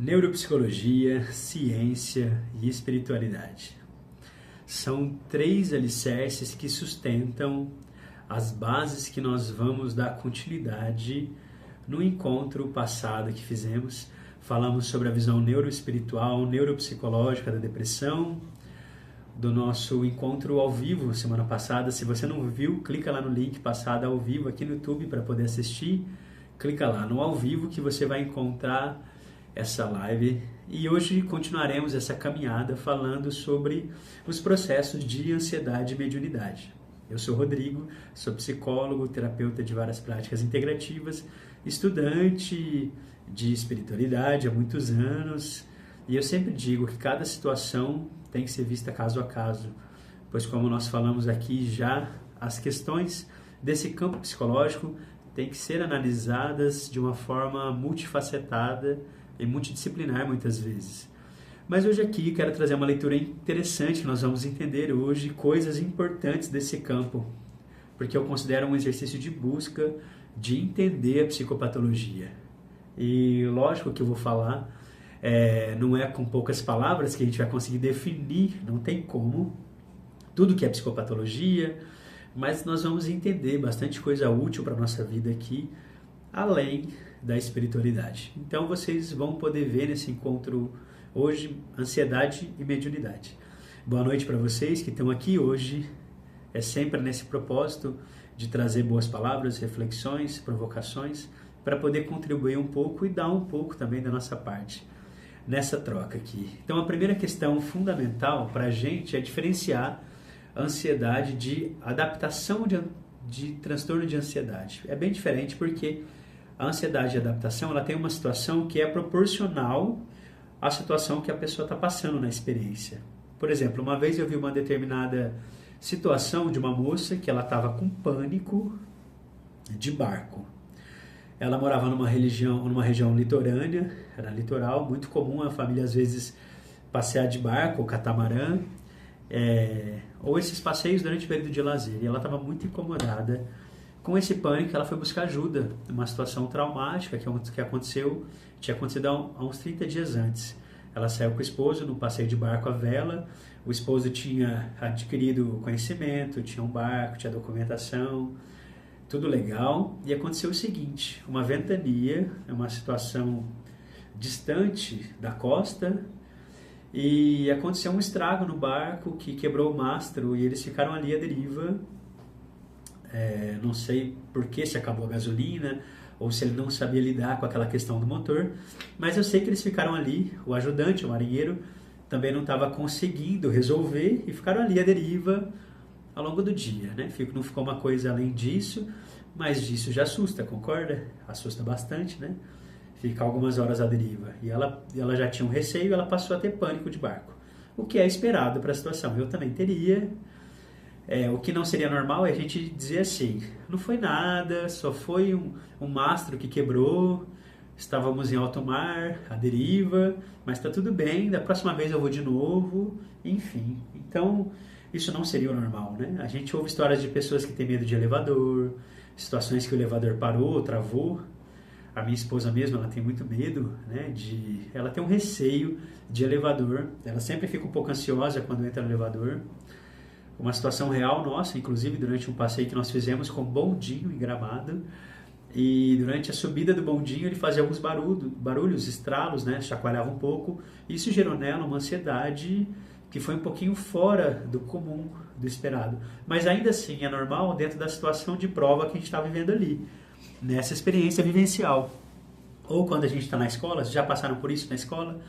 Neuropsicologia, ciência e espiritualidade. São três alicerces que sustentam as bases que nós vamos dar continuidade no encontro passado que fizemos. Falamos sobre a visão neuroespiritual, neuropsicológica da depressão, do nosso encontro ao vivo semana passada. Se você não viu, clica lá no link passado ao vivo aqui no YouTube para poder assistir. Clica lá no ao vivo que você vai encontrar essa live. E hoje continuaremos essa caminhada falando sobre os processos de ansiedade e mediunidade. Eu sou Rodrigo, sou psicólogo, terapeuta de várias práticas integrativas, estudante de espiritualidade há muitos anos, e eu sempre digo que cada situação tem que ser vista caso a caso, pois como nós falamos aqui já, as questões desse campo psicológico têm que ser analisadas de uma forma multifacetada e multidisciplinar muitas vezes. Mas hoje aqui quero trazer uma leitura interessante que nós vamos entender hoje, coisas importantes desse campo, porque eu considero um exercício de busca de entender a psicopatologia. E lógico que eu vou falar, não é com poucas palavras que a gente vai conseguir definir, não tem como, tudo que é psicopatologia, mas nós vamos entender bastante coisa útil para a nossa vida aqui, além da espiritualidade. Então vocês vão poder ver nesse encontro hoje ansiedade e mediunidade. Boa noite para vocês que estão aqui hoje. É sempre nesse propósito de trazer boas palavras, reflexões, provocações, para poder contribuir um pouco e dar um pouco também da nossa parte nessa troca aqui. Então a primeira questão fundamental para a gente é diferenciar a ansiedade de adaptação de transtorno de ansiedade. É bem diferente porque a ansiedade de adaptação ela tem uma situação que é proporcional à situação que a pessoa está passando na experiência. Por exemplo, uma vez eu vi uma determinada situação de uma moça que ela estava com pânico de barco. Ela morava numa região litorânea, era litoral, muito comum a família às vezes passear de barco ou catamarã, ou esses passeios durante o período de lazer. E ela estava muito incomodada com esse pânico. Ela foi buscar ajuda, uma situação traumática que tinha acontecido há uns 30 dias antes. Ela saiu com o esposo no passeio de barco à vela, o esposo tinha adquirido conhecimento, tinha um barco, tinha documentação, tudo legal, e aconteceu o seguinte, uma ventania, uma situação distante da costa, e aconteceu um estrago no barco que quebrou o mastro e eles ficaram ali à deriva. Não sei por que, se acabou a gasolina ou se ele não sabia lidar com aquela questão do motor, mas eu sei que eles ficaram ali, o ajudante, o marinheiro, também não estava conseguindo resolver e ficaram ali à deriva ao longo do dia, né? Não ficou uma coisa além disso, mas disso já assusta, concorda? Assusta bastante, né? Ficar algumas horas à deriva. E ela já tinha um receio, ela passou a ter pânico de barco, o que é esperado para a situação. Eu também teria. O que não seria normal é a gente dizer assim, não foi nada, só foi um mastro que quebrou, estávamos em alto mar, à deriva, mas está tudo bem, da próxima vez eu vou de novo, enfim. Então, isso não seria o normal, né? A gente ouve histórias de pessoas que têm medo de elevador, situações que o elevador parou, travou. A minha esposa mesmo, ela tem muito medo, né? Ela tem um receio de elevador, ela sempre fica um pouco ansiosa quando entra no elevador. Uma situação real nossa, inclusive durante um passeio que nós fizemos com bondinho em Gramado, e durante a subida do bondinho ele fazia alguns barulhos, estralos, né? Chacoalhava um pouco. Isso gerou nela uma ansiedade que foi um pouquinho fora do comum, do esperado. Mas ainda assim é normal dentro da situação de prova que a gente está vivendo ali, nessa experiência vivencial. Ou quando a gente está na escola, vocês já passaram por isso na escola?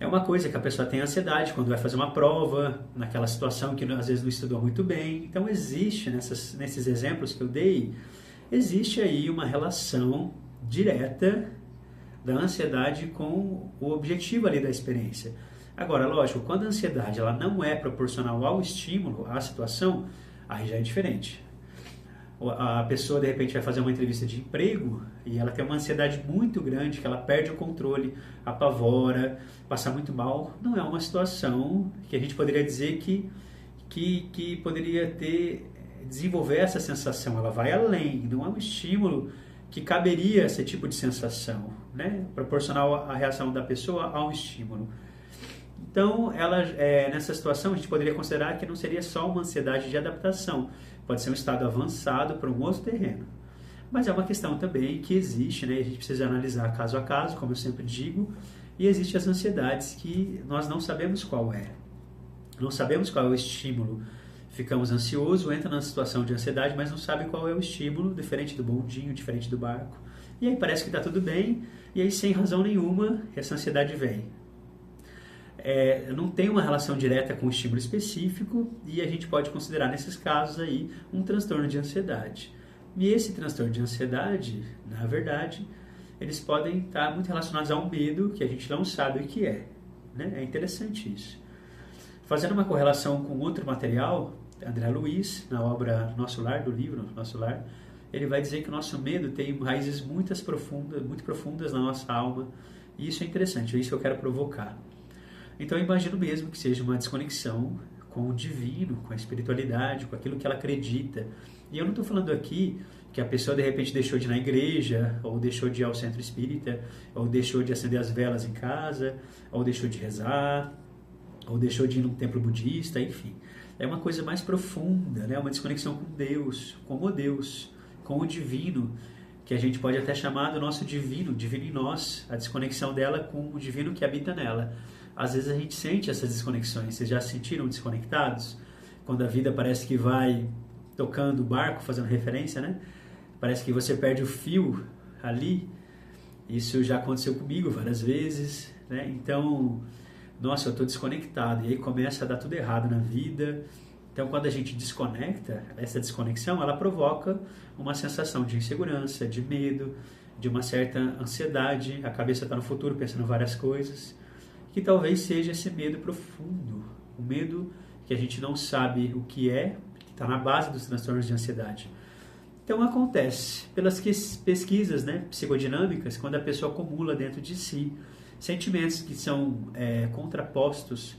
É uma coisa que a pessoa tem ansiedade quando vai fazer uma prova, naquela situação que às vezes não estudou muito bem. Então existe, nesses exemplos que eu dei, existe aí uma relação direta da ansiedade com o objetivo ali da experiência. Agora, lógico, quando a ansiedade ela não é proporcional ao estímulo, à situação, aí já é diferente. A pessoa de repente vai fazer uma entrevista de emprego e ela tem uma ansiedade muito grande, que ela perde o controle, apavora, passa muito mal. Não é uma situação que a gente poderia dizer que poderia desenvolver essa sensação. Ela vai além, não é um estímulo que caberia esse tipo de sensação, né? Proporcional à reação da pessoa a um estímulo. Então, nessa situação, a gente poderia considerar que não seria só uma ansiedade de adaptação, pode ser um estado avançado para um outro terreno. Mas é uma questão também que existe, né? A gente precisa analisar caso a caso, como eu sempre digo, e existem as ansiedades que nós não sabemos qual é. Não sabemos qual é o estímulo. Ficamos ansiosos, entra na situação de ansiedade, mas não sabe qual é o estímulo, diferente do bondinho, diferente do barco. E aí parece que está tudo bem, e aí sem razão nenhuma, essa ansiedade vem. Não tem uma relação direta com o estímulo específico, e a gente pode considerar nesses casos aí um transtorno de ansiedade. E esse transtorno de ansiedade, na verdade, eles podem estar muito relacionados a um medo que a gente não sabe o que é. Né? É interessante isso. Fazendo uma correlação com outro material, André Luiz, na obra Nosso Lar, do livro Nosso Lar, ele vai dizer que o nosso medo tem raízes muito profundas na nossa alma, e isso é interessante, é isso que eu quero provocar. Então eu imagino mesmo que seja uma desconexão com o divino, com a espiritualidade, com aquilo que ela acredita. E eu não estou falando aqui que a pessoa de repente deixou de ir na igreja, ou deixou de ir ao centro espírita, ou deixou de acender as velas em casa, ou deixou de rezar, ou deixou de ir num templo budista, enfim. É uma coisa mais profunda, né? Uma desconexão com Deus, com o divino, que a gente pode até chamar do nosso divino em nós, a desconexão dela com o divino que habita nela. Às vezes a gente sente essas desconexões. Vocês já se sentiram desconectados? Quando a vida parece que vai tocando o barco, fazendo referência, né? Parece que você perde o fio ali. Isso já aconteceu comigo várias vezes, né? Então, nossa, eu estou desconectado. E aí começa a dar tudo errado na vida. Então, quando a gente desconecta, essa desconexão, ela provoca uma sensação de insegurança, de medo, de uma certa ansiedade. A cabeça está no futuro pensando várias coisas. Que talvez seja esse medo profundo, o medo que a gente não sabe o que é, que está na base dos transtornos de ansiedade. Então acontece, pelas pesquisas, né, psicodinâmicas, quando a pessoa acumula dentro de si sentimentos que são contrapostos,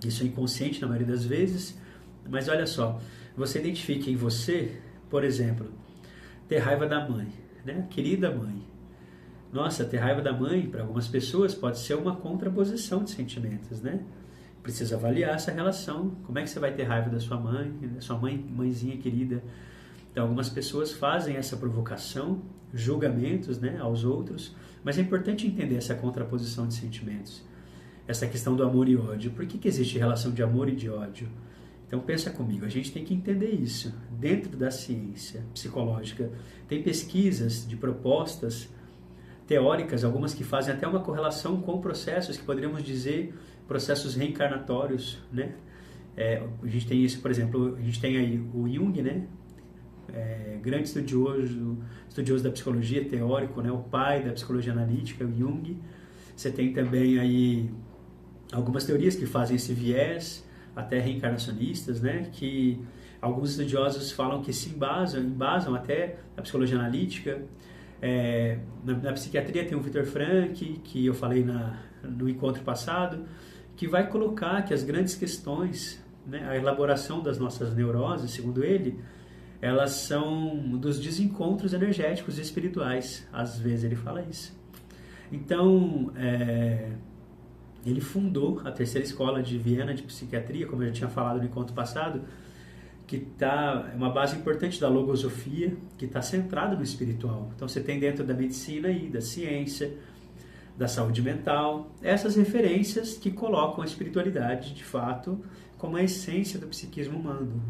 isso é inconsciente na maioria das vezes, mas olha só, você identifica em você, por exemplo, ter raiva da mãe, né, querida mãe. Nossa, ter raiva da mãe, para algumas pessoas, pode ser uma contraposição de sentimentos, né? Precisa avaliar essa relação. Como é que você vai ter raiva da sua mãe, mãezinha querida? Então, algumas pessoas fazem essa provocação, julgamentos, né, aos outros, mas é importante entender essa contraposição de sentimentos. Essa questão do amor e ódio. Por que existe relação de amor e de ódio? Então, pensa comigo, a gente tem que entender isso. Dentro da ciência psicológica, tem pesquisas de propostas teóricas, algumas que fazem até uma correlação com processos que poderíamos dizer processos reencarnatórios, né? A gente tem isso, por exemplo, a gente tem aí o Jung, né? Grande estudioso da psicologia, teórico, né? O pai da psicologia analítica, o Jung. Você tem também aí algumas teorias que fazem esse viés, até reencarnacionistas, né? Que alguns estudiosos falam que se embasam até a psicologia analítica. Na psiquiatria tem o Viktor Frankl, que eu falei no encontro passado, que vai colocar que as grandes questões, né, a elaboração das nossas neuroses, segundo ele, elas são dos desencontros energéticos e espirituais. Às vezes ele fala isso. Então, ele fundou a terceira escola de Viena de psiquiatria, como eu já tinha falado no encontro passado, que é uma base importante da logosofia, que está centrada no espiritual. Então você tem dentro da medicina e da ciência, da saúde mental, essas referências que colocam a espiritualidade, de fato, como a essência do psiquismo humano.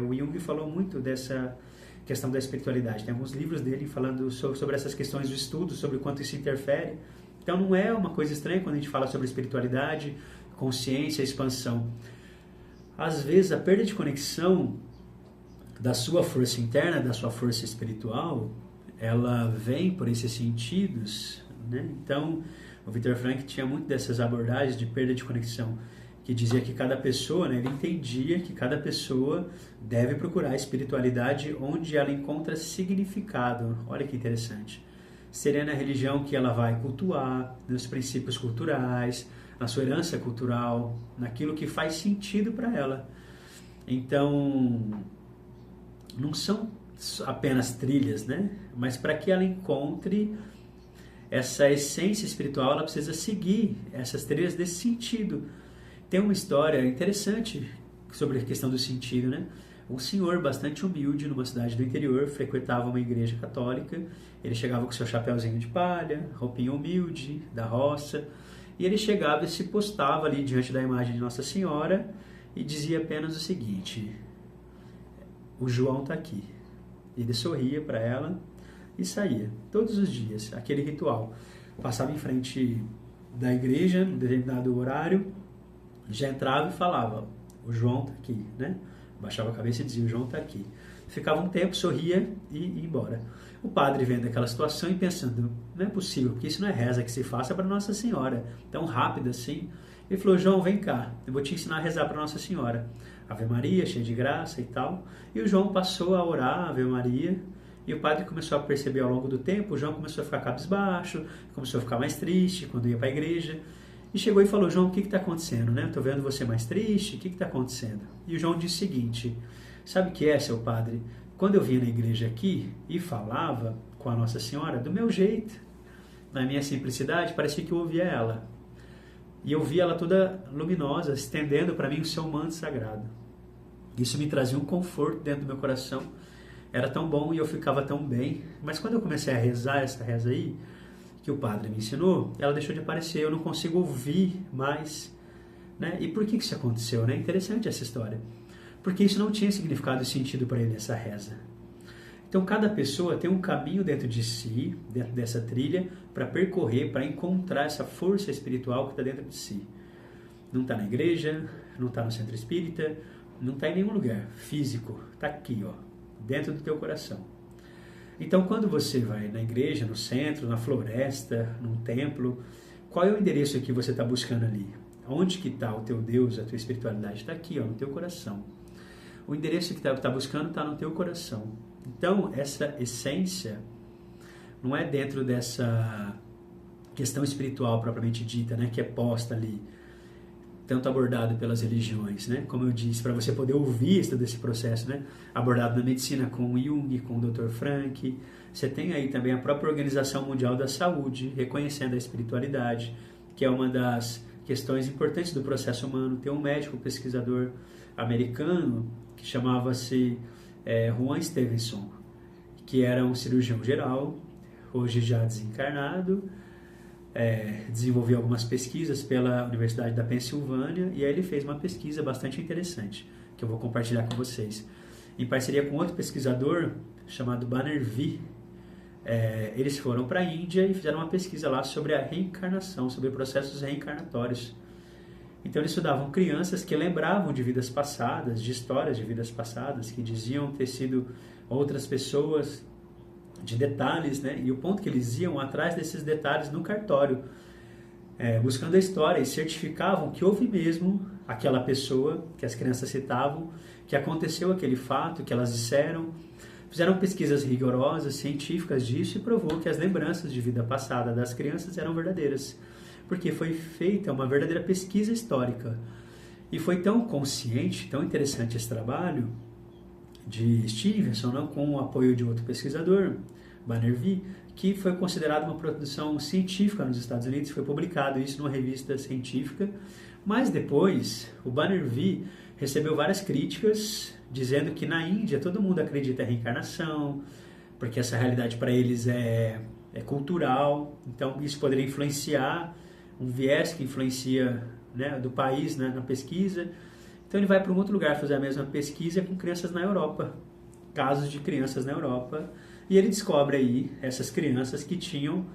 O Jung falou muito dessa questão da espiritualidade. Tem alguns livros dele falando sobre essas questões do estudo, sobre o quanto isso interfere. Então não é uma coisa estranha quando a gente fala sobre espiritualidade, consciência, expansão. Às vezes a perda de conexão da sua força interna, da sua força espiritual, ela vem por esses sentidos, né? Então, o Viktor Frankl tinha muito dessas abordagens de perda de conexão, que dizia que cada pessoa, né, ele entendia que cada pessoa deve procurar a espiritualidade onde ela encontra significado. Olha que interessante. Seria na religião que ela vai cultuar, nos princípios culturais, na sua herança cultural, naquilo que faz sentido para ela. Então, não são apenas trilhas, né? Mas para que ela encontre essa essência espiritual, ela precisa seguir essas trilhas desse sentido. Tem uma história interessante sobre a questão do sentido, né? Um senhor bastante humilde numa cidade do interior frequentava uma igreja católica. Ele chegava com seu chapéuzinho de palha, roupinha humilde, da roça, e ele chegava e se postava ali diante da imagem de Nossa Senhora e dizia apenas o seguinte: o João está aqui. Ele sorria para ela e saía todos os dias, aquele ritual. Passava em frente da igreja num determinado horário, já entrava e falava: o João está aqui, né? Baixava a cabeça e dizia: o João está aqui. Ficava um tempo, sorria e ia embora. O padre vendo aquela situação e pensando: não é possível, porque isso não é reza que se faça para Nossa Senhora, tão rápido assim. Ele falou: João, vem cá, eu vou te ensinar a rezar para Nossa Senhora. Ave Maria, cheia de graça e tal. E o João passou a orar Ave Maria, e o padre começou a perceber ao longo do tempo, o João começou a ficar cabisbaixo, começou a ficar mais triste quando ia para a igreja. E chegou e falou: João, o que está acontecendo, né? Estou vendo você mais triste, o que está acontecendo? E o João disse o seguinte: sabe o que é, seu padre? Quando eu vinha na igreja aqui e falava com a Nossa Senhora, do meu jeito, na minha simplicidade, parecia que eu ouvia ela. E eu via ela toda luminosa, estendendo para mim o seu manto sagrado. Isso me trazia um conforto dentro do meu coração. Era tão bom e eu ficava tão bem. Mas quando eu comecei a rezar essa reza aí, que o padre me ensinou, ela deixou de aparecer, eu não consigo ouvir mais, né? E por que isso aconteceu, né? Interessante essa história. Porque isso não tinha significado e sentido para ele, essa reza. Então cada pessoa tem um caminho dentro de si, dentro dessa trilha, para percorrer, para encontrar essa força espiritual que está dentro de si. Não está na igreja, não está no centro espírita, não está em nenhum lugar físico, está aqui, ó, dentro do teu coração. Então, quando você vai na igreja, no centro, na floresta, num templo, qual é o endereço que você está buscando ali? Onde que está o teu Deus, a tua espiritualidade? Está aqui, ó, no teu coração. O endereço que está buscando está no teu coração. Então, essa essência não é dentro dessa questão espiritual propriamente dita, né, que é posta ali, tanto abordado pelas religiões, né? Como eu disse, para você poder ouvir todo esse processo, né? Abordado na medicina com Jung, com o Dr. Frank. Você tem aí também a própria Organização Mundial da Saúde, reconhecendo a espiritualidade, que é uma das questões importantes do processo humano. Tem um médico pesquisador americano que chamava-se Juan Stevenson, que era um cirurgião geral, hoje já desencarnado, desenvolveu algumas pesquisas pela Universidade da Pensilvânia, e aí ele fez uma pesquisa bastante interessante, que eu vou compartilhar com vocês. Em parceria com outro pesquisador chamado Banerjee, eles foram para a Índia e fizeram uma pesquisa lá sobre a reencarnação, sobre processos reencarnatórios. Então eles estudavam crianças que lembravam de vidas passadas, de histórias de vidas passadas, que diziam ter sido outras pessoas, de detalhes, né? E o ponto que eles iam atrás desses detalhes no cartório, buscando a história, e certificavam que houve mesmo aquela pessoa que as crianças citavam, que aconteceu aquele fato, que elas disseram. Fizeram pesquisas rigorosas, científicas disso, e provou que as lembranças de vida passada das crianças eram verdadeiras, porque foi feita uma verdadeira pesquisa histórica. E foi tão consciente, tão interessante esse trabalho de Stevenson, não, com o apoio de outro pesquisador, Banerjee, que foi considerado uma produção científica nos Estados Unidos, foi publicado isso numa revista científica. Mas depois, o Banerjee recebeu várias críticas, dizendo que na Índia todo mundo acredita em reencarnação, porque essa realidade para eles é cultural, então isso poderia influenciar, um viés que influencia, né, do país, né, na pesquisa. Então ele vai para um outro lugar fazer a mesma pesquisa com crianças na Europa, casos de crianças na Europa, e ele descobre aí essas crianças que tinham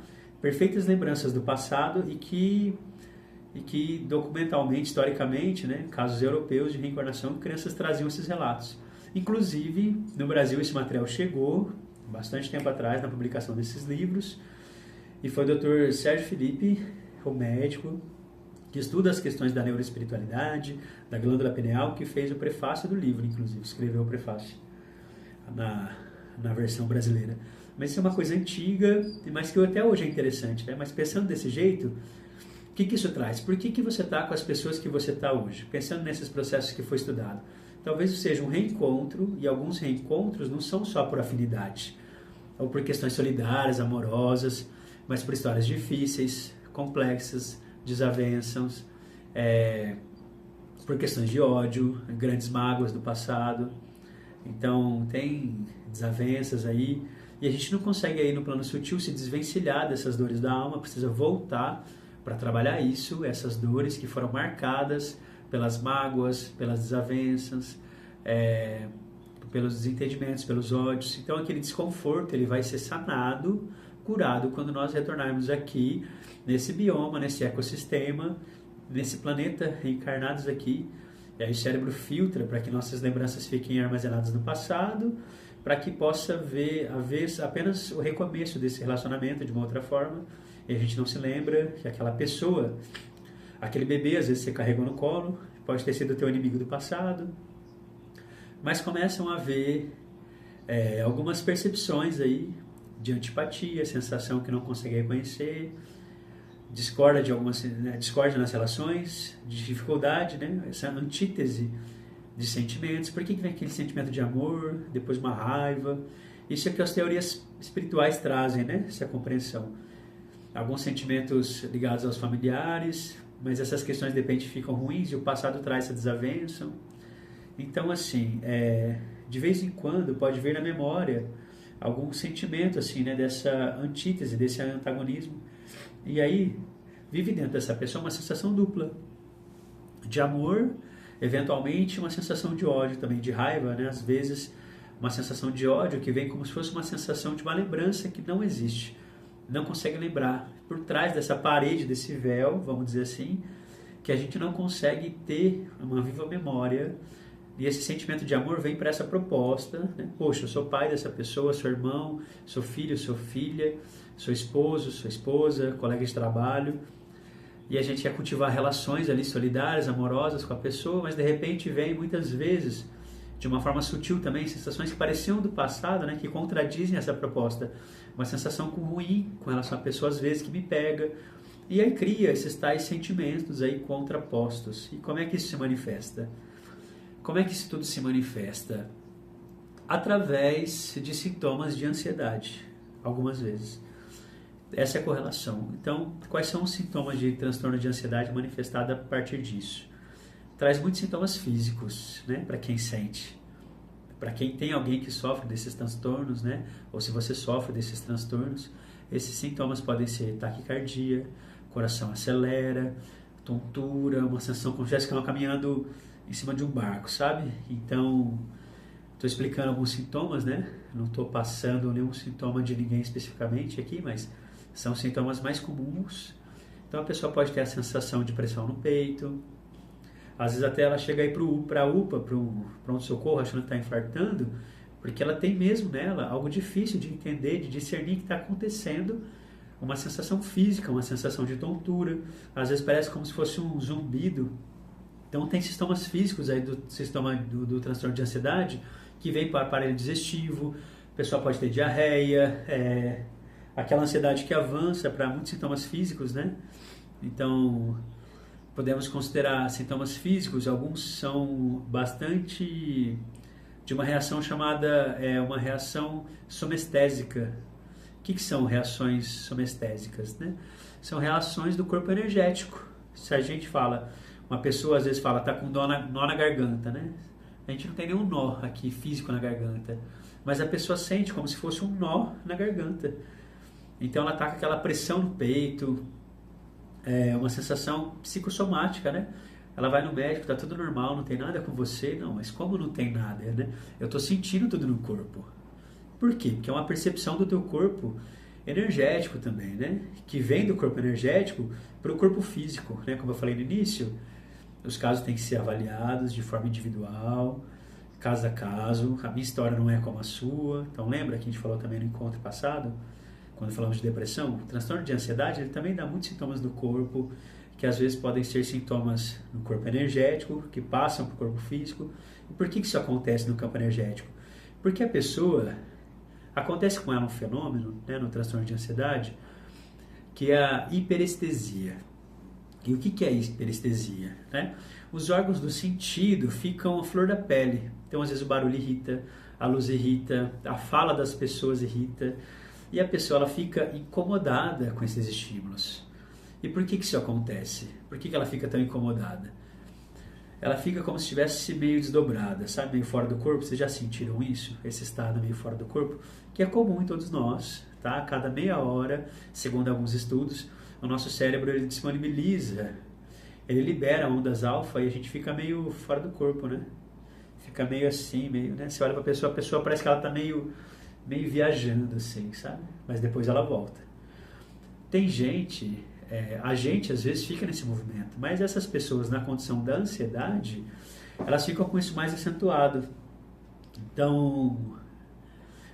perfeitas lembranças do passado e que documentalmente, historicamente, né, casos europeus de reencarnação, crianças traziam esses relatos. Inclusive, no Brasil esse material chegou bastante tempo atrás na publicação desses livros, e foi o Dr. Sérgio Felipe, o médico, que estuda as questões da neuroespiritualidade, da glândula pineal, que fez o prefácio do livro, inclusive, escreveu o prefácio na versão brasileira. Mas isso é uma coisa antiga, mas que até hoje é interessante, né? Mas pensando desse jeito, o que isso traz? Por que você está com as pessoas que você está hoje? Pensando nesses processos que foi estudado. talvez seja um reencontro, e alguns reencontros não são só por afinidade, ou por questões solidárias, amorosas, mas por histórias difíceis, complexas, desavenças, por questões de ódio, grandes mágoas do passado. Então tem desavenças aí, e a gente não consegue aí no plano sutil se desvencilhar dessas dores da alma, precisa voltar para trabalhar isso, essas dores que foram marcadas pelas mágoas, pelas desavenças, pelos desentendimentos, pelos ódios. Então aquele desconforto ele vai ser sanado, curado quando nós retornarmos aqui nesse bioma, nesse ecossistema, nesse planeta, reencarnados aqui. E aí o cérebro filtra para que nossas lembranças fiquem armazenadas no passado, para que possa haver apenas o recomeço desse relacionamento de uma outra forma, e a gente não se lembra que aquela pessoa, aquele bebê, às vezes você carregou no colo, pode ter sido teu inimigo do passado, mas começam a haver algumas percepções aí de antipatia, sensação que não consegue reconhecer, discórdia nas relações, de dificuldade, né? Essa antítese de sentimentos. Por que vem aquele sentimento de amor, depois uma raiva? Isso é que as teorias espirituais trazem, né? Essa compreensão. Alguns sentimentos ligados aos familiares, mas essas questões de repente ficam ruins e o passado traz essa desavença. Então, assim, de vez em quando pode vir na memória algum sentimento assim, né, dessa antítese, desse antagonismo. E aí vive dentro dessa pessoa uma sensação dupla de amor, eventualmente uma sensação de ódio também, de raiva, né? Às vezes uma sensação de ódio que vem como se fosse uma sensação de uma lembrança que não existe, não consegue lembrar. Por trás dessa parede, desse véu, vamos dizer assim, que a gente não consegue ter uma viva memória. E esse sentimento de amor vem para essa proposta, né? Poxa, eu sou pai dessa pessoa, sou irmão, sou filho, sou filha, sou esposo, sou esposa, colega de trabalho. E a gente quer cultivar relações ali solidárias, amorosas com a pessoa, mas de repente vem muitas vezes, de uma forma sutil também, sensações que pareciam do passado, né? Que contradizem essa proposta. Uma sensação ruim com relação à pessoa, às vezes, que me pega. E aí cria esses tais sentimentos aí contrapostos. E como é que isso se manifesta? Como é que isso tudo se manifesta? Através de sintomas de ansiedade, algumas vezes. Essa é a correlação. Então, quais são os sintomas de transtorno de ansiedade manifestado a partir disso? Traz muitos sintomas físicos, né, para quem sente. Para quem tem alguém que sofre desses transtornos, né, ou se você sofre desses transtornos, esses sintomas podem ser taquicardia, coração acelera, tontura, uma sensação como se estivesse caminhando em cima de um barco, sabe? Então, estou explicando alguns sintomas, né? Não estou passando nenhum sintoma de ninguém especificamente aqui, mas são sintomas mais comuns. Então, a pessoa pode ter a sensação de pressão no peito. Às vezes até ela chega aí para a UPA, para um pronto-socorro, achando que está infartando, porque ela tem mesmo nela algo difícil de entender, de discernir que está acontecendo, uma sensação física, uma sensação de tontura. Às vezes parece como se fosse um zumbido. Então tem sintomas físicos aí do sistema do transtorno de ansiedade que vem para o aparelho digestivo, a pessoa pode ter diarreia, aquela ansiedade que avança para muitos sintomas físicos, né? Então podemos considerar sintomas físicos, alguns são bastante de uma reação chamada uma reação somestésica. O que são reações somestésicas, né? São reações do corpo energético. Se a gente fala, uma pessoa às vezes fala, está com nó na garganta, né? A gente não tem nenhum nó aqui físico na garganta, mas a pessoa sente como se fosse um nó na garganta. Então ela está com aquela pressão no peito, uma sensação psicossomática, né? Ela vai no médico, está tudo normal, não tem nada com você. Não, mas como não tem nada, né? Eu estou sentindo tudo no corpo. Por quê? Porque é uma percepção do teu corpo energético também, né? Que vem do corpo energético para o corpo físico, né? Como eu falei no início, os casos têm que ser avaliados de forma individual, caso a caso. A minha história não é como a sua. Então lembra que a gente falou também no encontro passado, quando falamos de depressão? O transtorno de ansiedade ele também dá muitos sintomas do corpo, que às vezes podem ser sintomas no corpo energético, que passam para o corpo físico. E por que isso acontece no campo energético? Porque a pessoa, acontece com ela um fenômeno, né, no transtorno de ansiedade, que é a hiperestesia. E o que é hiperestesia? Né? Os órgãos do sentido ficam à flor da pele. Então, às vezes, o barulho irrita, a luz irrita, a fala das pessoas irrita. E a pessoa ela fica incomodada com esses estímulos. E por que isso acontece? Por que ela fica tão incomodada? Ela fica como se estivesse meio desdobrada, sabe? Meio fora do corpo. Vocês já sentiram isso? Esse estado meio fora do corpo? Que é comum em todos nós, tá? A cada meia hora, segundo alguns estudos, o nosso cérebro ele disponibiliza, ele libera ondas alfa e a gente fica meio fora do corpo, né? Fica meio assim, meio, né? Você olha pra pessoa, a pessoa parece que ela tá meio viajando assim, sabe? Mas depois ela volta. Tem gente, a gente às vezes fica nesse movimento, mas essas pessoas na condição da ansiedade, elas ficam com isso mais acentuado. Então,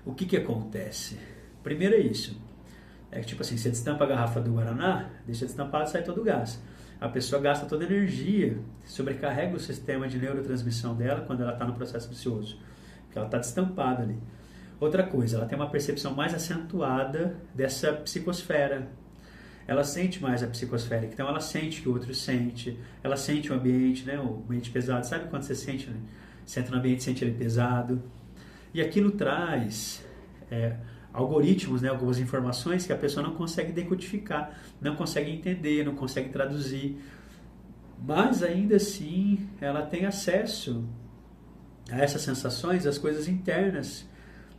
o que acontece? Primeiro é isso. É que tipo assim, você destampa a garrafa do Guaraná, deixa destampado e sai todo o gás. A pessoa gasta toda a energia, sobrecarrega o sistema de neurotransmissão dela quando ela está no processo ansioso, porque ela está destampada ali. Outra coisa, ela tem uma percepção mais acentuada dessa psicosfera. Ela sente mais a psicosfera, então ela sente que o outro sente, ela sente o ambiente, né, o ambiente pesado. Sabe quando você sente, né? Você entra no ambiente e sente ele pesado? E aquilo traz algoritmos, né, algumas informações que a pessoa não consegue decodificar, não consegue entender, não consegue traduzir. Mas ainda assim, ela tem acesso a essas sensações, as coisas internas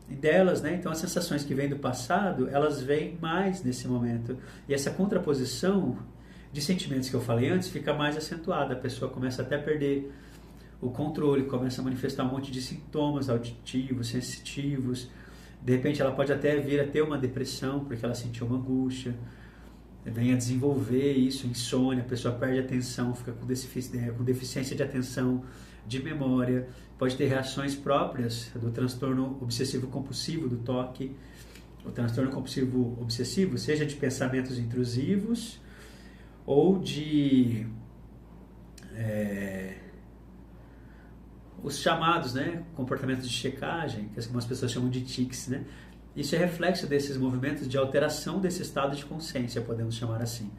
delas, né? Então as sensações que vêm do passado, elas vêm mais nesse momento. E essa contraposição de sentimentos que eu falei antes fica mais acentuada. A pessoa começa até a perder o controle, começa a manifestar um monte de sintomas auditivos, sensitivos. De repente ela pode até vir a ter uma depressão, porque ela sentiu uma angústia. Vem a desenvolver isso, insônia, a pessoa perde a atenção, fica com deficiência de atenção, de memória, pode ter reações próprias do transtorno obsessivo-compulsivo, do TOC, o transtorno compulsivo-obsessivo, seja de pensamentos intrusivos ou de os chamados, né, comportamentos de checagem, que algumas pessoas chamam de tics, né? Isso é reflexo desses movimentos de alteração desse estado de consciência, podemos chamar assim,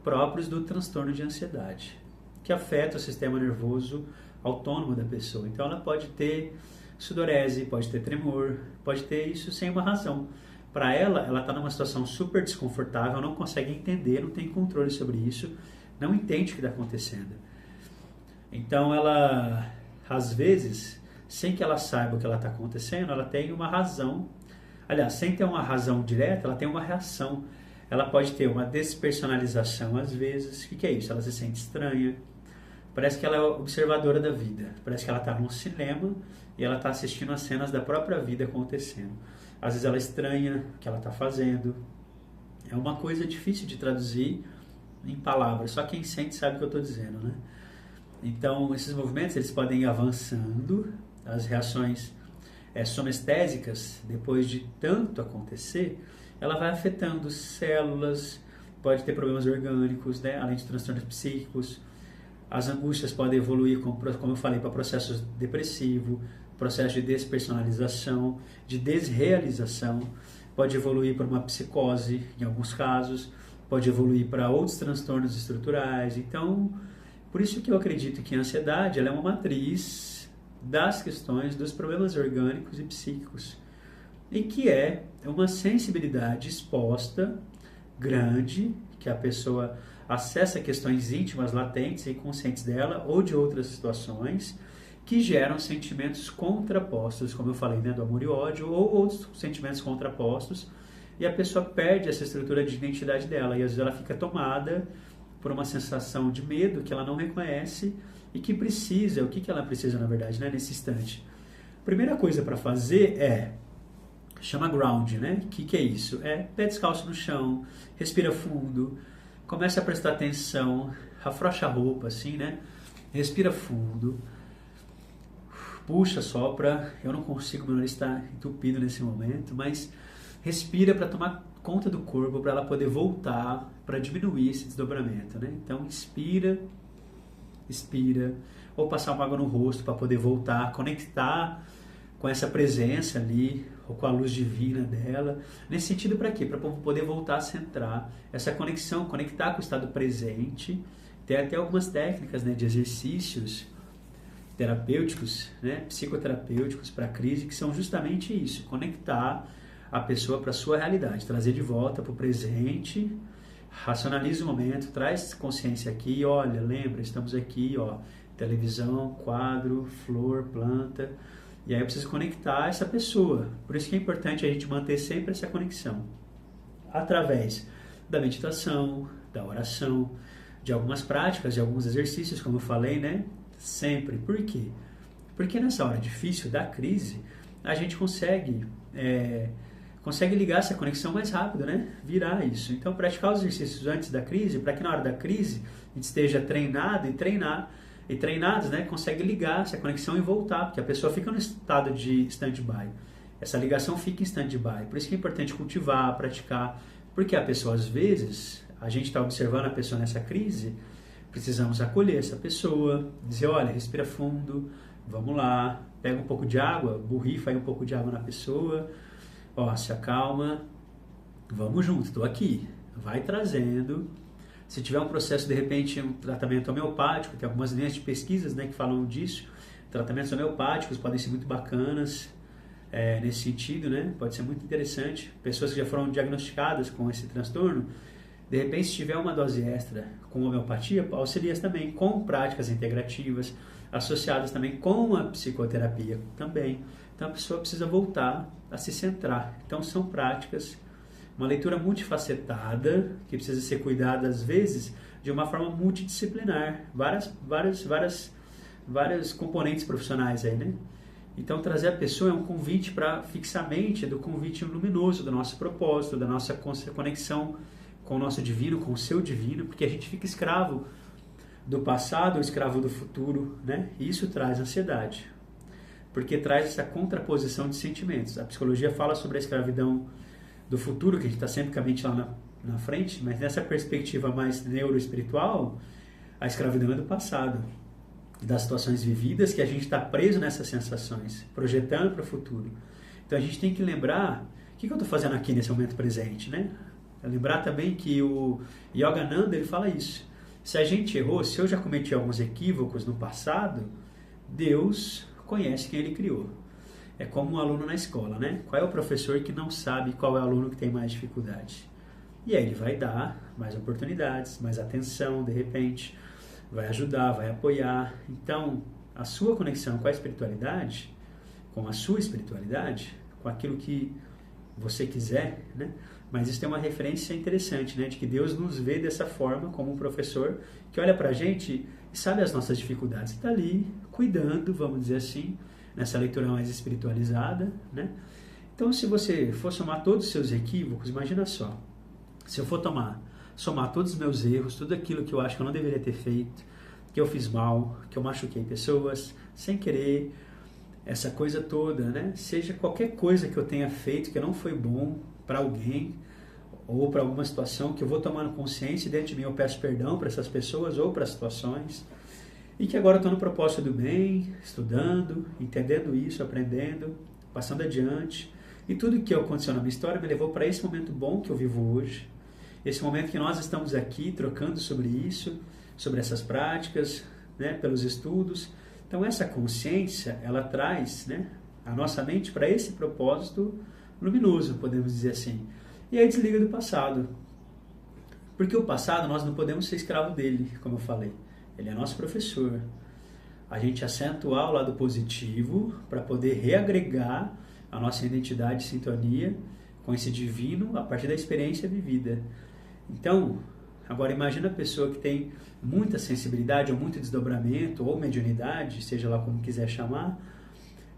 próprios do transtorno de ansiedade, que afeta o sistema nervoso autônomo da pessoa. Então ela pode ter sudorese, pode ter tremor, pode ter isso sem uma razão. Para ela está numa situação super desconfortável, não consegue entender, não tem controle sobre isso, não entende o que está acontecendo. Então ela, às vezes, sem que ela saiba o que ela está acontecendo, ela tem uma razão. Aliás, sem ter uma razão direta, ela tem uma reação. Ela pode ter uma despersonalização às vezes. O que é isso? Ela se sente estranha. Parece que ela é observadora da vida. Parece que ela está num cinema e ela está assistindo as cenas da própria vida acontecendo. Às vezes ela estranha o que ela está fazendo. É uma coisa difícil de traduzir em palavras. Só quem sente sabe o que eu estou dizendo, né? Então, esses movimentos eles podem ir avançando. As reações somestésicas, depois de tanto acontecer, ela vai afetando células, pode ter problemas orgânicos, né? Além de transtornos psíquicos. As angústias podem evoluir, como eu falei, para processos depressivos, processo de despersonalização, de desrealização, pode evoluir para uma psicose, em alguns casos, pode evoluir para outros transtornos estruturais. Então, por isso que eu acredito que a ansiedade ela é uma matriz das questões dos problemas orgânicos e psíquicos, e que é uma sensibilidade exposta, grande, que a pessoa acessa questões íntimas, latentes e inconscientes dela, ou de outras situações, que geram sentimentos contrapostos, como eu falei, né, do amor e ódio, ou outros sentimentos contrapostos, e a pessoa perde essa estrutura de identidade dela, e às vezes ela fica tomada por uma sensação de medo que ela não reconhece, e que precisa, o que ela precisa na verdade, né, nesse instante. A primeira coisa para fazer chama ground, né? O que é isso? Pé descalço no chão, respira fundo, começa a prestar atenção, afrouxa a roupa assim, né? Respira fundo, puxa, sopra. Eu não consigo, meu nariz está entupido nesse momento, mas respira para tomar conta do corpo, para ela poder voltar, para diminuir esse desdobramento, né? Então inspira, expira, ou passar uma água no rosto para poder voltar, conectar com essa presença ali, ou com a luz divina dela. Nesse sentido, para quê? Para poder voltar a centrar essa conexão, conectar com o estado presente Tem até algumas técnicas, né, de exercícios terapêuticos, né, psicoterapêuticos para crise, que são justamente isso, conectar a pessoa para a sua realidade, trazer de volta para o presente, racionaliza o momento, traz consciência aqui, olha, lembra, estamos aqui, ó, televisão, quadro, flor, planta, e aí eu preciso conectar essa pessoa. Por isso que é importante a gente manter sempre essa conexão, através da meditação, da oração, de algumas práticas, de alguns exercícios, como eu falei, né? Sempre. Por quê? Porque nessa hora difícil da crise, a gente consegue ligar essa conexão mais rápido, né? Virar isso. Então, praticar os exercícios antes da crise, para que na hora da crise a gente esteja treinado e treinados, né? Consegue ligar essa conexão e voltar, porque a pessoa fica no estado de stand-by. Essa ligação fica em stand-by. Por isso que é importante cultivar, praticar, porque a pessoa, às vezes, a gente está observando a pessoa nessa crise, precisamos acolher essa pessoa, dizer, olha, respira fundo, vamos lá, pega um pouco de água, borrifa aí um pouco de água na pessoa, ó, se acalma, vamos junto, estou aqui, vai trazendo. Se tiver um processo, de repente, um tratamento homeopático, tem algumas linhas de pesquisas, né, que falam disso, tratamentos homeopáticos podem ser muito bacanas, nesse sentido, né, pode ser muito interessante. Pessoas que já foram diagnosticadas com esse transtorno, de repente, se tiver uma dose extra com homeopatia, auxilia também com práticas integrativas, associadas também com a psicoterapia também. Então, a pessoa precisa voltar a se centrar. Então, são práticas, uma leitura multifacetada, que precisa ser cuidada, às vezes, de uma forma multidisciplinar. Vários componentes profissionais aí, né? Então, trazer a pessoa é um convite para fixar a mente do convite luminoso, do nosso propósito, da nossa conexão com o nosso divino, com o seu divino, porque a gente fica escravo do passado ou escravo do futuro, né? E isso traz ansiedade, porque traz essa contraposição de sentimentos. A psicologia fala sobre a escravidão do futuro, que a gente está sempre com a mente lá na frente, mas nessa perspectiva mais neuroespiritual, a escravidão é do passado, das situações vividas, que a gente está preso nessas sensações, projetando para o futuro. Então a gente tem que lembrar, o que eu estou fazendo aqui nesse momento presente, né? Lembrar também que o Yogananda, ele fala isso. Se a gente errou, se eu já cometi alguns equívocos no passado, Deus conhece quem Ele criou. É como um aluno na escola, né? Qual é o professor que não sabe qual é o aluno que tem mais dificuldade? E aí ele vai dar mais oportunidades, mais atenção, de repente, vai ajudar, vai apoiar. Então, a sua conexão com a espiritualidade, com a sua espiritualidade, com aquilo que você quiser, né? Mas isso tem uma referência interessante, né? De que Deus nos vê dessa forma, como um professor que olha pra gente e sabe as nossas dificuldades. Está ali, cuidando, vamos dizer assim, nessa leitura mais espiritualizada, né? Então, se você for somar todos os seus equívocos, imagina só, se eu for somar todos os meus erros, tudo aquilo que eu acho que eu não deveria ter feito, que eu fiz mal, que eu machuquei pessoas, sem querer, essa coisa toda, né? Seja qualquer coisa que eu tenha feito que não foi bom para alguém, ou para alguma situação que eu vou tomando consciência e dentro de mim eu peço perdão para essas pessoas ou para situações, e que agora eu estou no propósito do bem, estudando, entendendo isso, aprendendo, passando adiante, e tudo que aconteceu na minha história me levou para esse momento bom que eu vivo hoje, esse momento que nós estamos aqui trocando sobre isso, sobre essas práticas, né, pelos estudos. Então essa consciência, ela traz, né, a nossa mente para esse propósito luminoso, podemos dizer assim. E aí desliga do passado. Porque o passado nós não podemos ser escravo dele, como eu falei. Ele é nosso professor. A gente acentuar o lado positivo para poder reagregar a nossa identidade e sintonia com esse divino a partir da experiência vivida. Então, agora imagina a pessoa que tem muita sensibilidade ou muito desdobramento ou mediunidade, seja lá como quiser chamar,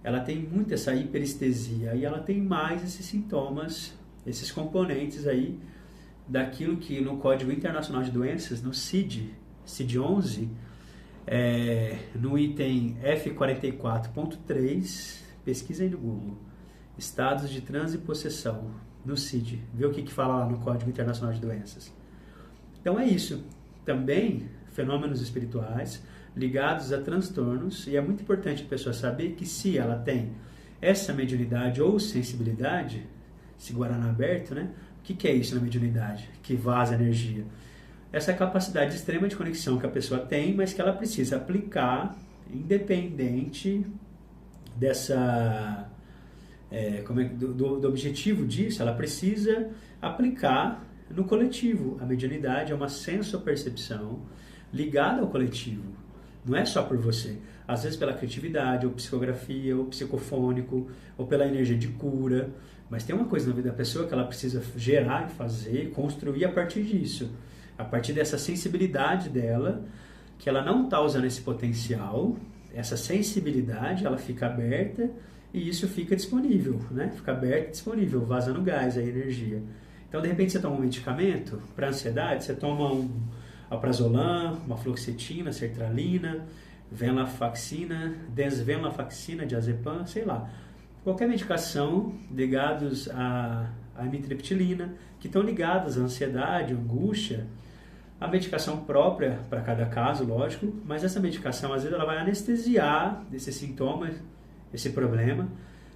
ela tem muito essa hiperestesia e ela tem mais esses sintomas, esses componentes aí daquilo que no Código Internacional de Doenças, no CID-11, no item F44.3, pesquisa aí no Google, estados de transe e possessão, no CID, vê o que fala lá no Código Internacional de Doenças. Então é isso, também fenômenos espirituais ligados a transtornos, e é muito importante a pessoa saber que se ela tem essa mediunidade ou sensibilidade, esse guaraná aberto, né? O que é isso na mediunidade? Que vaza energia? essa capacidade extrema de conexão que a pessoa tem, mas que ela precisa aplicar independente dessa do objetivo disso. Ela precisa aplicar no coletivo. A mediunidade é uma sensopercepção ligada ao coletivo, não é só por você. Às vezes pela criatividade, ou psicografia, ou psicofônico, ou pela energia de cura, mas tem uma coisa na vida da pessoa que ela precisa gerar e fazer, construir a partir disso, a partir dessa sensibilidade dela, que ela não está usando esse potencial. Essa sensibilidade, ela fica aberta e isso fica disponível, né? Fica aberto e disponível, vazando gás, a energia. Então, de repente, você toma um medicamento para ansiedade, você toma um alprazolam, uma fluoxetina, sertralina, venlafaxina, desvenlafaxina, diazepam, sei lá. Qualquer medicação ligados à amitriptilina, que estão ligadas à ansiedade, angústia. A medicação própria para cada caso, lógico, mas essa medicação, às vezes, ela vai anestesiar esse sintoma, esse problema,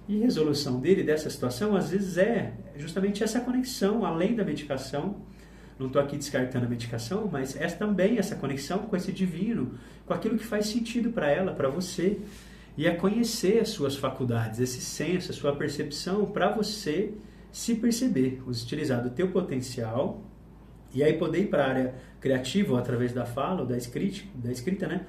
e resolução dele, dessa situação, às vezes é justamente essa conexão, além da medicação. Não estou aqui descartando a medicação, mas é também essa conexão com esse divino, com aquilo que faz sentido para ela, para você, e é conhecer as suas faculdades, esse senso, a sua percepção, para você se perceber, utilizar do teu potencial. E aí poder ir para a área criativa, ou através da fala, ou da escrita, né?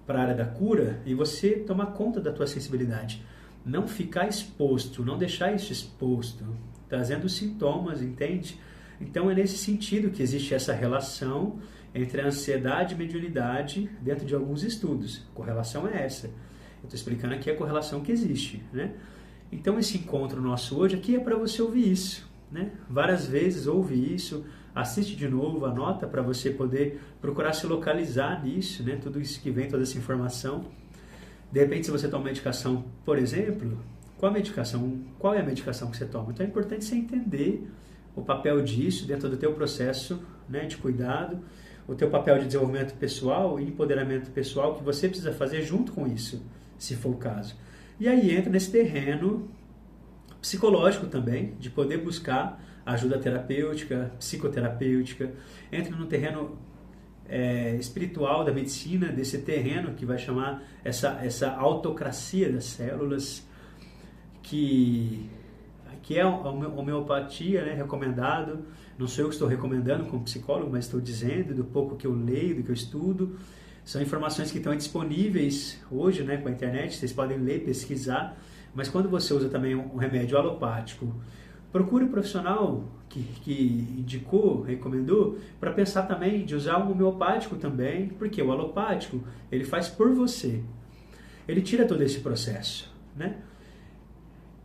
Para a área da cura, e você tomar conta da tua sensibilidade. Não ficar exposto, não deixar isso exposto, trazendo sintomas, entende? Então é nesse sentido que existe essa relação entre a ansiedade e a mediunidade dentro de alguns estudos. A correlação é essa. Eu estou explicando aqui a correlação que existe, né? Então esse encontro nosso hoje aqui é para você ouvir isso, né? Várias vezes ouve isso, assiste de novo, anota para você poder procurar se localizar nisso, né? Tudo isso que vem, toda essa informação. De repente, se você toma medicação, por exemplo, qual é a medicação que você toma? Então é importante você entender o papel disso dentro do teu processo, né, de cuidado, o teu papel de desenvolvimento pessoal e empoderamento pessoal que você precisa fazer junto com isso, se for o caso. E aí entra nesse terreno psicológico também, de poder buscar ajuda terapêutica, psicoterapêutica, entra no terreno espiritual da medicina, desse terreno que vai chamar essa autocracia das células, que é a homeopatia, né, recomendado. Não sou eu que estou recomendando como psicólogo, mas estou dizendo do pouco que eu leio, do que eu estudo. São informações que estão disponíveis hoje, né, com a internet, vocês podem ler, pesquisar, mas quando você usa também um remédio alopático, procure um profissional que indicou, recomendou, para pensar também de usar um homeopático também, porque o alopático, ele faz por você. Ele tira todo esse processo, né?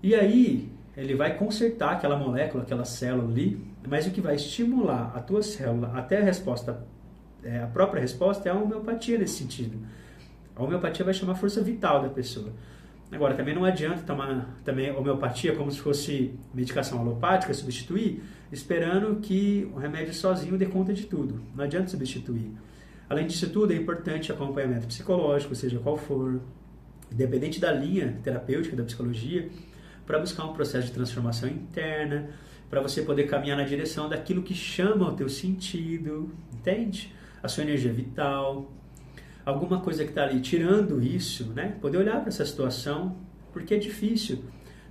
E aí, ele vai consertar aquela molécula, aquela célula ali, mas o que vai estimular a tua célula até a resposta, a própria resposta, é a homeopatia nesse sentido. A homeopatia vai chamar a força vital da pessoa. Agora, também não adianta tomar também homeopatia como se fosse medicação alopática, substituir, esperando que o remédio sozinho dê conta de tudo. Não adianta substituir. Além disso tudo, é importante acompanhamento psicológico, seja qual for, independente da linha terapêutica da psicologia, para buscar um processo de transformação interna, para você poder caminhar na direção daquilo que chama o teu sentido, entende? A sua energia vital, alguma coisa que está ali tirando isso, né? Poder olhar para essa situação, porque é difícil.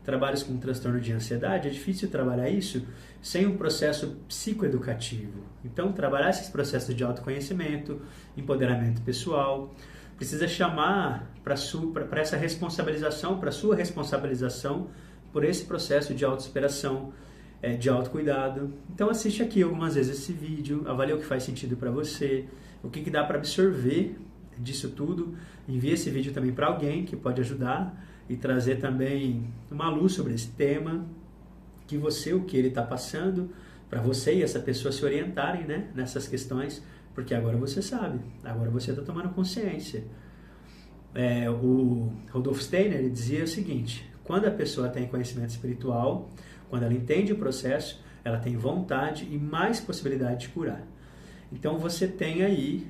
Trabalhos com transtorno de ansiedade, é difícil trabalhar isso sem um processo psicoeducativo. Então, trabalhar esses processos de autoconhecimento, empoderamento pessoal, precisa chamar para essa responsabilização, para a sua responsabilização por esse processo de autossuperação, de autocuidado. Então, assiste aqui algumas vezes esse vídeo, avalie o que faz sentido para você, o que dá para absorver disso tudo. Envie esse vídeo também para alguém que pode ajudar e trazer também uma luz sobre esse tema, que você, o que ele está passando, para você e essa pessoa se orientarem, né, nessas questões, porque agora você sabe, agora você está tomando consciência. O Rudolf Steiner, ele dizia o seguinte: quando a pessoa tem conhecimento espiritual, quando ela entende o processo, ela tem vontade e mais possibilidade de curar. Então você tem aí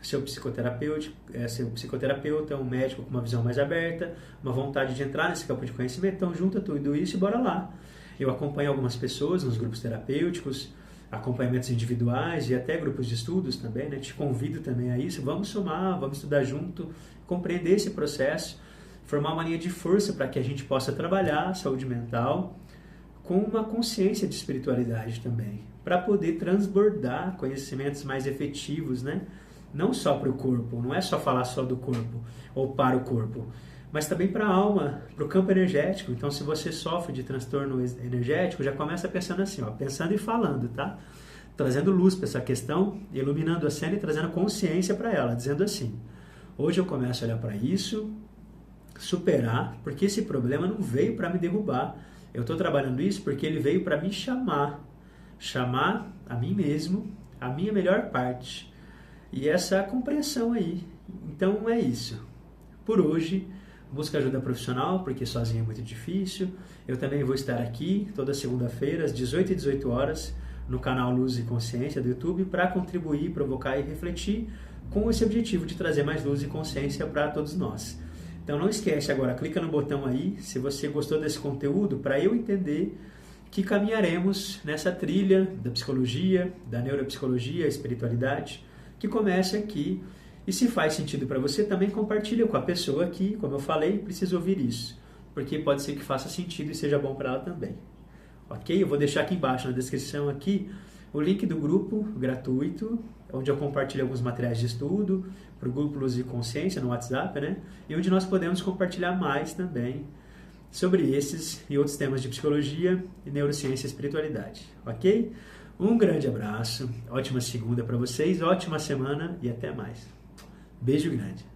seu psicoterapeuta, um médico com uma visão mais aberta, uma vontade de entrar nesse campo de conhecimento, então junta tudo isso e bora lá. Eu acompanho algumas pessoas nos grupos terapêuticos, acompanhamentos individuais e até grupos de estudos também, né? Te convido também a isso. Vamos somar, vamos estudar junto, compreender esse processo, formar uma linha de força para que a gente possa trabalhar a saúde mental com uma consciência de espiritualidade também, para poder transbordar conhecimentos mais efetivos, né? Não só para o corpo, não é só falar só do corpo ou para o corpo, mas também para a alma, para o campo energético. Então, se você sofre de transtorno energético, já começa pensando assim, ó, pensando e falando, tá? Trazendo luz para essa questão, iluminando a cena e trazendo consciência para ela, dizendo assim, hoje eu começo a olhar para isso, superar, porque esse problema não veio para me derrubar. Eu estou trabalhando isso porque ele veio para me chamar a mim mesmo, a minha melhor parte. E essa compreensão aí. Então é isso. Por hoje, busca ajuda profissional, porque sozinho é muito difícil. Eu também vou estar aqui toda segunda-feira, às 18 e 18 horas, no canal Luz e Consciência do YouTube, para contribuir, provocar e refletir com esse objetivo de trazer mais luz e consciência para todos nós. Então não esquece agora, clica no botão aí, se você gostou desse conteúdo, para eu entender que caminharemos nessa trilha da psicologia, da neuropsicologia, espiritualidade, que começa aqui. E se faz sentido para você, também compartilha com a pessoa que, como eu falei, precisa ouvir isso, porque pode ser que faça sentido e seja bom para ela também. Ok? Eu vou deixar aqui embaixo na descrição aqui o link do grupo gratuito, onde eu compartilho alguns materiais de estudo para o grupo Luz e Consciência no WhatsApp, né? E onde nós podemos compartilhar mais também sobre esses e outros temas de psicologia e neurociência e espiritualidade. Ok? Um grande abraço, ótima segunda para vocês, ótima semana e até mais. Beijo grande.